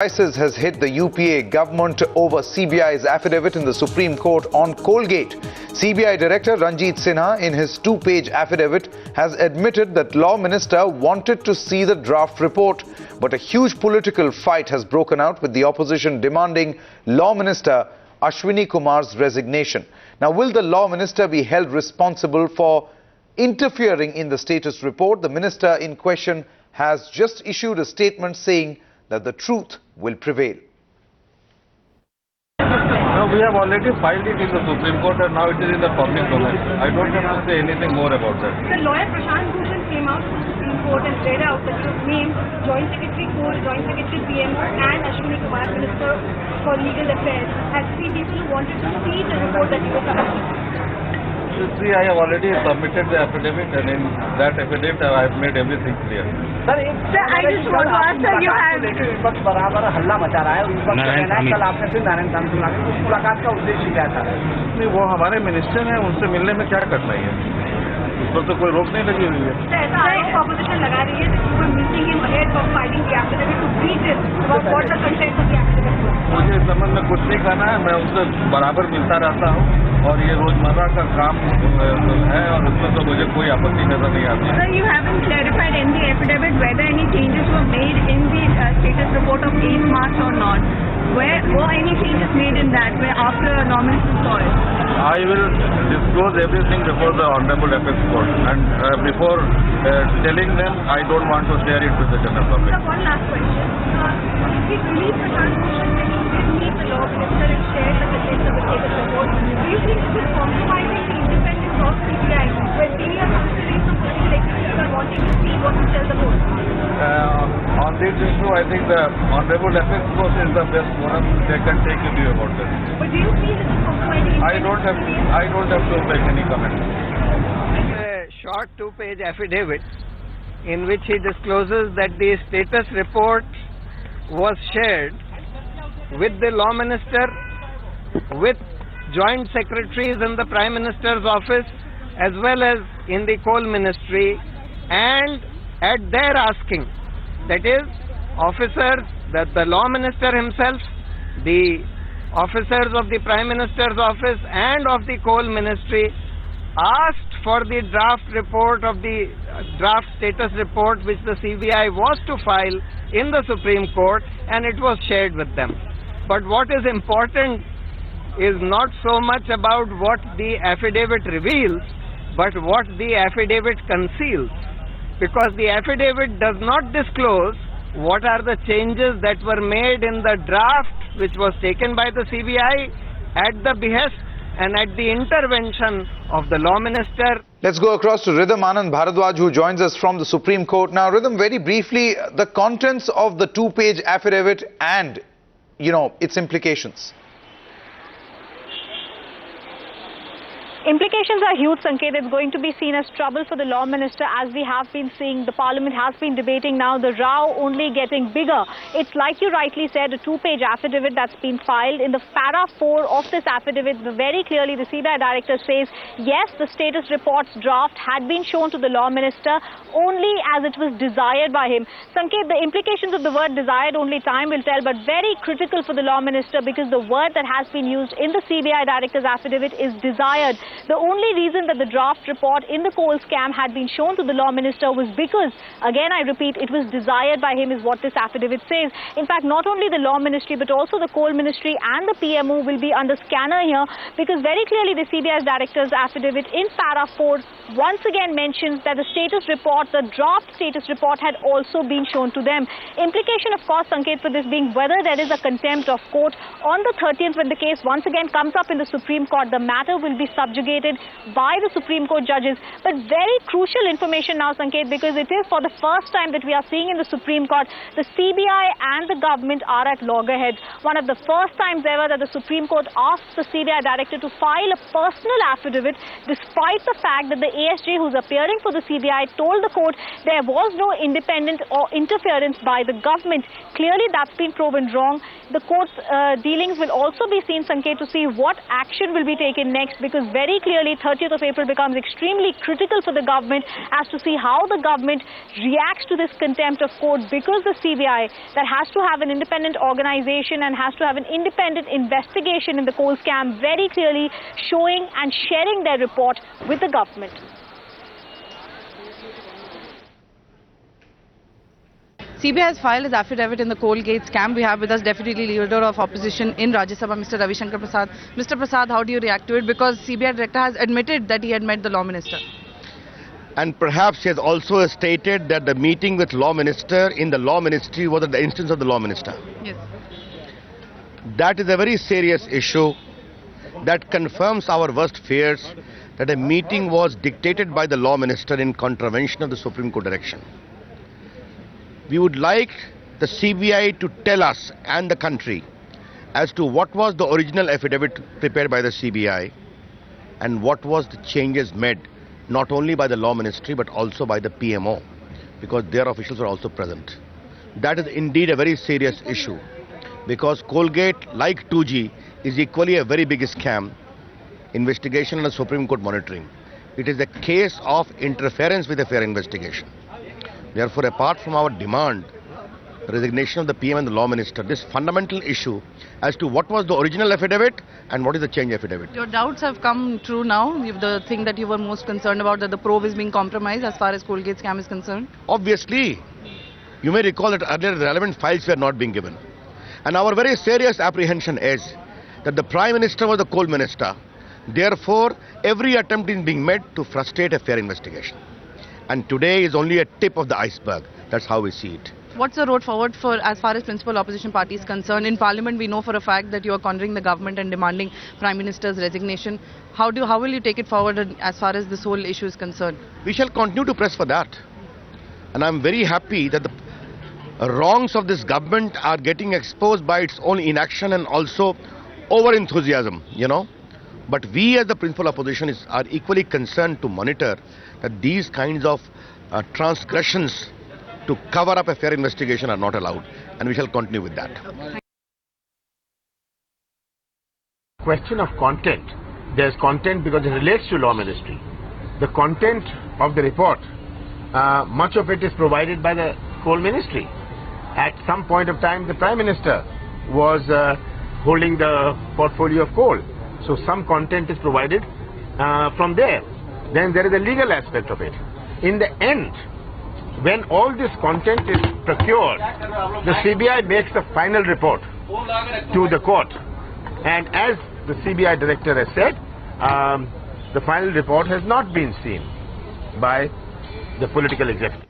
Crisis has hit the UPA government over CBI's affidavit in the Supreme Court on Colgate. CBI Director Ranjit Sinha, in his two-page affidavit, has admitted that Law Minister wanted to see the draft report. But a huge political fight has broken out, with the opposition demanding Law Minister Ashwini Kumar's resignation. Now, will the Law Minister be held responsible for interfering in the status report? The minister in question has just issued a statement saying that the truth will prevail. No, we have already filed it in the Supreme Court and now it is in the public domain. I don't have to say anything more about that. The lawyer Prashant Bhushan came out to the Supreme Court and read out that he was named Joint Secretary Court, Joint Secretary PMO and Ashwini Kumar, Minister for Legal Affairs, as three people who wanted to see the report that you were coming. See, I have already submitted the affidavit and in that affidavit I have made everything clear. Sir, I just want to ask, sir, you have... विपक्ष बराबर हल्ला मचा रहा है। विपक्ष कहना है कल आपने फिर नारायण स्वामी से मुलाकात, उस मुलाकात का उद्देश्य क्या था? नहीं, वो हमारे मिनिस्टर हैं, उनसे मिलने में क्या कठिनाई है? उस पर तो कोई रोक नहीं लगी हुई है। ऐसा आरोप ऑपोजिशन लगा रही है that you were meeting him ahead of filing the affidavit to brief him about what the content of the affidavit was. मुझे इस संबंध में कुछ नहीं कहना है, मैं उनसे बराबर मिलता रहता हूँ और ये रोजमर्रा का काम है और उसमें तो मुझे कोई आपत्ति नजर नहीं आती। Sir, you haven't clarified in the affidavit whether any changes were made in the status report of 8 March or not. Were any changes made in that way after a nomination call? I will disclose everything before the Honorable Apex Court, and before telling them, I don't want to share it with the general public. Sir, one last question. We believe Prashant Bhushan that you did meet the Law Minister and shared the contents of the status report. Do you think this is compromising the independence of CBI when senior functionaries of political executives are wanting to see what will tell the court? On this issue, I think the Honorable Apex Court is the best forum. They can take a view about this. But do you feel this is compromising? I don't have to make any comment. A short two-page affidavit in which he discloses that the status report was shared with the Law Minister, with Joint Secretaries in the Prime Minister's office, as well as in the Coal Ministry, and at their asking, that is, officers, that the Law Minister himself, the officers of the Prime Minister's office and of the Coal Ministry asked for the draft report of the draft status report which the CBI was to file in the Supreme Court, and it was shared with them. But what is important is not so much about what the affidavit reveals, but what the affidavit conceals. Because the affidavit does not disclose what are the changes that were made in the draft which was taken by the CBI at the behest and at the intervention of the Law Minister. Let's go across to Ridham Anand Bharadwaj, who joins us from the Supreme Court. Now, Ridham, very briefly, the contents of the two-page affidavit and, its implications. Implications are huge, Sanket. It's going to be seen as trouble for the Law Minister, as we have been seeing. The Parliament has been debating now, the row only getting bigger. It's like you rightly said, a two-page affidavit that's been filed. In the para 4 of this affidavit, very clearly the CBI Director says, yes, the status report's draft had been shown to the Law Minister only as it was desired by him. Sanket, the implications of the word desired only time will tell, but very critical for the Law Minister, because the word that has been used in the CBI Director's affidavit is desired. The only reason that the draft report in the coal scam had been shown to the Law Minister was because, again I repeat, it was desired by him, is what this affidavit says. In fact, not only the Law Ministry but also the Coal Ministry and the PMO will be under scanner here, because very clearly the CBI's Director's affidavit in para 4 once again mentions that the status report, the draft status report, had also been shown to them. Implication, of course, Sanket, for this being whether there is a contempt of court. On the 30th, when the case once again comes up in the Supreme Court, the matter will be subjugated by the Supreme Court judges. But very crucial information now, Sanket, because it is for the first time that we are seeing in the Supreme Court, the CBI and the government are at loggerheads. One of the first times ever that the Supreme Court asked the CBI Director to file a personal affidavit, despite the fact that the ASJ who's appearing for the CBI told the court there was no independent or interference by the government. Clearly that's been proven wrong. The court's dealings will also be seen, Sanket, to see what action will be taken next, because very very clearly 30th of April becomes extremely critical for the government as to see how the government reacts to this contempt of court, because the CBI that has to have an independent organization and has to have an independent investigation in the coal scam, very clearly showing and sharing their report with the government. CBI has filed his affidavit in the Coalgate scam. We have with us Deputy Leader of Opposition in Rajya Sabha, Mr. Ravi Shankar Prasad. Mr. Prasad, how do you react to it? Because CBI Director has admitted that he had met the Law Minister. And perhaps he has also stated that the meeting with Law Minister in the Law Ministry was at the instance of the Law Minister. Yes. That is a very serious issue that confirms our worst fears that a meeting was dictated by the Law Minister in contravention of the Supreme Court direction. We would like the CBI to tell us and the country as to what was the original affidavit prepared by the CBI and what was the changes made not only by the Law Ministry but also by the PMO, because their officials are also present. That is indeed a very serious issue, because Coalgate, like 2G, is equally a very big scam, investigation and a Supreme Court monitoring. It is a case of interference with a fair investigation. Therefore, apart from our demand, resignation of the PM and the Law Minister, this fundamental issue as to what was the original affidavit and what is the change affidavit. Your doubts have come true now. The thing that you were most concerned about, that the probe is being compromised as far as Coalgate scam is concerned. Obviously, you may recall that earlier the relevant files were not being given. And our very serious apprehension is that the Prime Minister was the Coal Minister. Therefore, every attempt is being made to frustrate a fair investigation. And today is only a tip of the iceberg. That's how we see it. What's the road forward for as far as principal opposition party is concerned? In Parliament, we know for a fact that you are cornering the government and demanding Prime Minister's resignation. How will you take it forward as far as this whole issue is concerned? We shall continue to press for that. And I'm very happy that the wrongs of this government are getting exposed by its own inaction and also over-enthusiasm, But we as the principal opposition are equally concerned to monitor that these kinds of transgressions to cover up a fair investigation are not allowed, and we shall continue with that. Question of content. There's content because it relates to Law Ministry. The content of the report, much of it is provided by the Coal Ministry. At some point of time, the Prime Minister was holding the portfolio of coal. So some content is provided from there. Then there is a legal aspect of it. In the end, when all this content is procured, the CBI makes the final report to the court. And as the CBI Director has said, the final report has not been seen by the political executive.